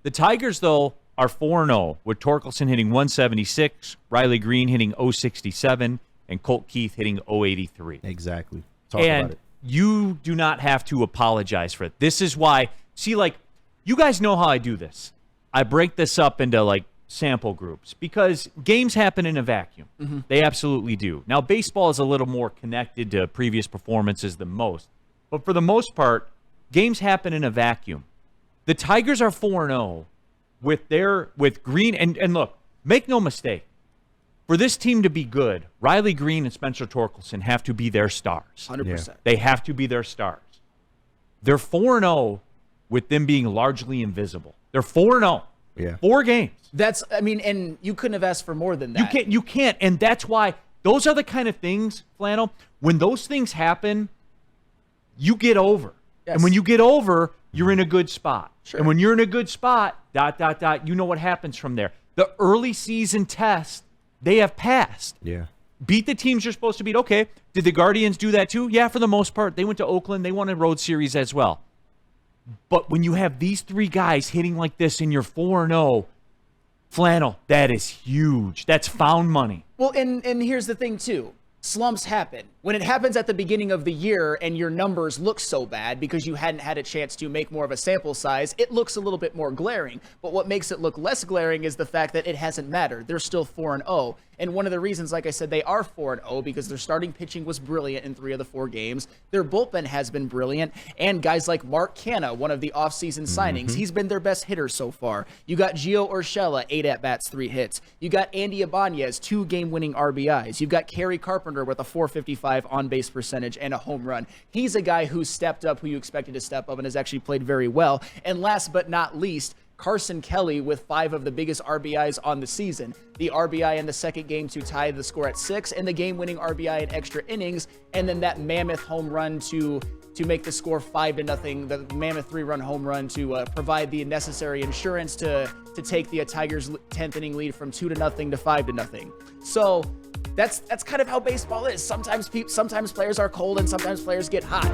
The Tigers, though, are 4-0, with Torkelson hitting 176, Riley Green hitting 067, and Colt Keith hitting 083. Exactly. Talk about it. You do not have to apologize for it. This is why, see, like, you guys know how I do this. I break this up into, like, sample groups because games happen in a vacuum. Mm-hmm. They absolutely do. Now, baseball is a little more connected to previous performances than most. But for the most part, games happen in a vacuum. The Tigers are 4-0 with Green. And look, make no mistake. For this team to be good, Riley Green and Spencer Torkelson have to be their stars. 100%. Yeah. They have to be their stars. They're 4-0 with them being largely invisible. They're 4-0. Yeah. 4 games. And you couldn't have asked for more than that. You can't. And that's why those are the kind of things, Flannel, when those things happen, you get over. Yes. And when you get over, you're in a good spot. Sure. And when you're in a good spot, ... you know what happens from there. The early season test, they have passed. Yeah. Beat the teams you're supposed to beat. Okay. Did the Guardians do that too? Yeah, for the most part. They went to Oakland. They won a road series as well. But when you have these 3 guys hitting like this and you're 4-0, Flannel, that is huge. That's found money. Well, and here's the thing, too. Slumps happen. When it happens at the beginning of the year and your numbers look so bad because you hadn't had a chance to make more of a sample size, it looks a little bit more glaring. But what makes it look less glaring is the fact that it hasn't mattered. They're still 4-0. And one of the reasons, like I said, they are 4-0 because their starting pitching was brilliant in 3 of the 4 games. Their bullpen has been brilliant. And guys like Mark Canha, one of the offseason signings, he's been their best hitter so far. You got Gio Urshela, 8 at-bats, 3 hits. You got Andy Ibanez, 2 game-winning RBIs. You've got Kerry Carpenter with a .455 on-base percentage and a home run. He's a guy who stepped up, who you expected to step up, and has actually played very well. And last but not least, Carson Kelly with 5 of the biggest RBIs on the season. The RBI in the second game to tie the score at 6, and the game-winning RBI in extra innings, and then that mammoth home run to make the score 5-0, the mammoth 3-run home run to provide the necessary insurance to take the Tigers' 10th inning lead from 2-0 to 5-0. So that's kind of how baseball is. Sometimes players are cold and sometimes players get hot.